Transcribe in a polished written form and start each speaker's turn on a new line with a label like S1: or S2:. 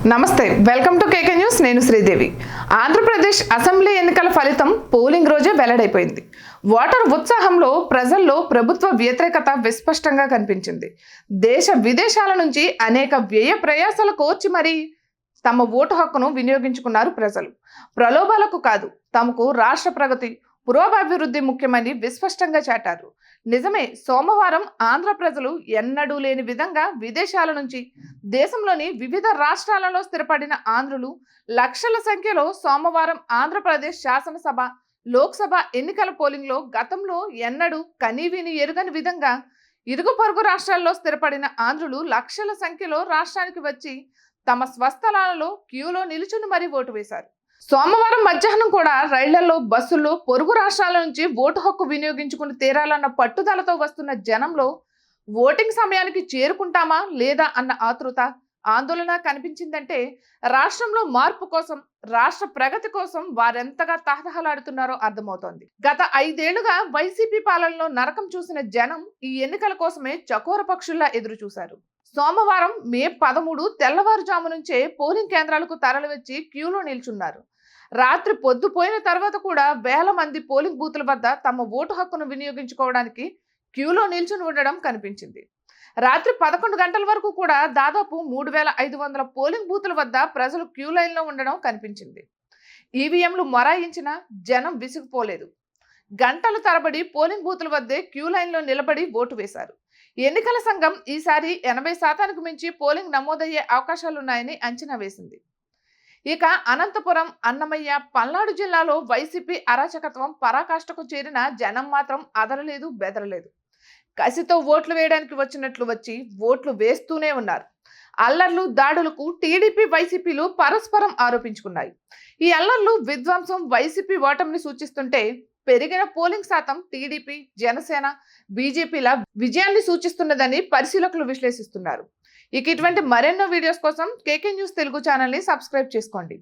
S1: నమస్తే welcome to KK news నేను Sridevi Andhra Pradesh assembly ఎన్నికల ఫలితం పోలింగ్ రోజే వెల్లడైపోయింది ఓటర్ ఉత్సాహంలో ప్రజల్లో ప్రభుత్వ వ్యతిరేకత విస్పష్టంగా కనిపించింది దేశ విదేశాల నుంచి అనేక వ్యయ ప్రయాసాల కోర్చి మరి తమ ఓటు హక్కును వినియోగించుకున్నారు ప్రజలు ప్రలోభాలకు కాదు తమకు రాష్ట్ర ప్రగతి పురోభివృద్ధి ముఖ్యమని విస్పష్టంగా చాటారు నిజమే సోమవారం ఆంధ్ర ప్రజలు ఎన్నడూ లేని విధంగా విదేశాల నుంచి దేశంలోని వివిధ రాష్ట్రాలలో స్థిరపడిన ఆంధ్రులు లక్షల సంఖ్యలో సోమవారం ఆంధ్రప్రదేశ్ శాసనసభ లోక్సభ ఎన్నికల పోలింగ్లో గతంలో ఎన్నడూ కనీవిని ఎరుగని విధంగా ఇరుగు పొరుగు రాష్ట్రాల్లో స్థిరపడిన ఆంధ్రులు లక్షల సంఖ్యలో రాష్ట్రానికి వచ్చి తమ స్వస్థలాలలో క్యూలో నిలుచుని మరీ ఓటు వేశారు సోమవారం మధ్యాహ్నం కూడా రైళ్లలో బస్సుల్లో పొరుగు రాష్ట్రాల నుంచి ఓటు హక్కు వినియోగించుకుని తీరాలన్న పట్టుదలతో వస్తున్న జనంలో ఓటింగ్ సమయానికి చేరుకుంటామా లేదా అన్న ఆతృత ఆందోళన కనిపించిందంటే రాష్ట్రంలో మార్పు కోసం రాష్ట్ర ప్రగతి కోసం వారెంతగా తహతహలాడుతున్నారో అర్థమవుతోంది గత 5 ఏళ్లుగా వైసీపీ పాలనలో నరకం చూసిన జనం ఈ ఎన్నికల కోసమే చకోర పక్షుల్లా ఎదురు చూశారు సోమవారం మే 13 తెల్లవారుజాము నుంచే పోలింగ్ కేంద్రాలకు తరలివచ్చి క్యూలో నిల్చున్నారు రాత్రి పొద్దుపోయిన తర్వాత కూడా వేల మంది పోలింగ్ బూతుల వద్ద తమ ఓటు హక్కును వినియోగించుకోవడానికి క్యూలో నిల్చుని ఉండడం కనిపించింది రాత్రి 11 గంటల వరకు కూడా దాదాపు 3500 పోలింగ్ బూతుల వద్ద ప్రజలు క్యూ లైన్లో ఉండడం కనిపించింది ఈవీఎంలు మొరాయించిన జనం విసిగిపోలేదు గంటలు తరబడి పోలింగ్ బూతుల వద్దే క్యూ లైన్లో నిలబడి ఓటు వేశారు ఎన్నికల సంఘం ఈసారి 80% మించి పోలింగ్ నమోదయ్యే అవకాశాలున్నాయని అంచనా వేసింది ఇక అనంతపురం అన్నమయ్య పల్నాడు జిల్లాలో వైసీపీ అరాచకత్వం పరాకాష్ఠకు చేరిన జనం మాత్రం అదరలేదు బెదరలేదు కసితో ఓట్లు వేయడానికి వచ్చినట్లు వచ్చి ఓట్లు వేస్తూనే ఉన్నారు అల్లర్లు దాడులకు టీడీపీ వైసీపీలు పరస్పరం ఆరోపించుకున్నాయి ఈ అల్లర్లు విధ్వంసం వైసీపీ ఓటమిని సూచిస్తుంటే పెరిగిన పోలింగ్ శాతం టీడీపీ జనసేన బీజేపీల విజయాన్ని సూచిస్తున్నదని పరిశీలకులు విశ్లేషిస్తున్నారు ఇక ఇటువంటి మరెన్నో వీడియోస్ కోసం కేకే న్యూస్ తెలుగు ఛానల్ని సబ్స్క్రైబ్ చేసుకోండి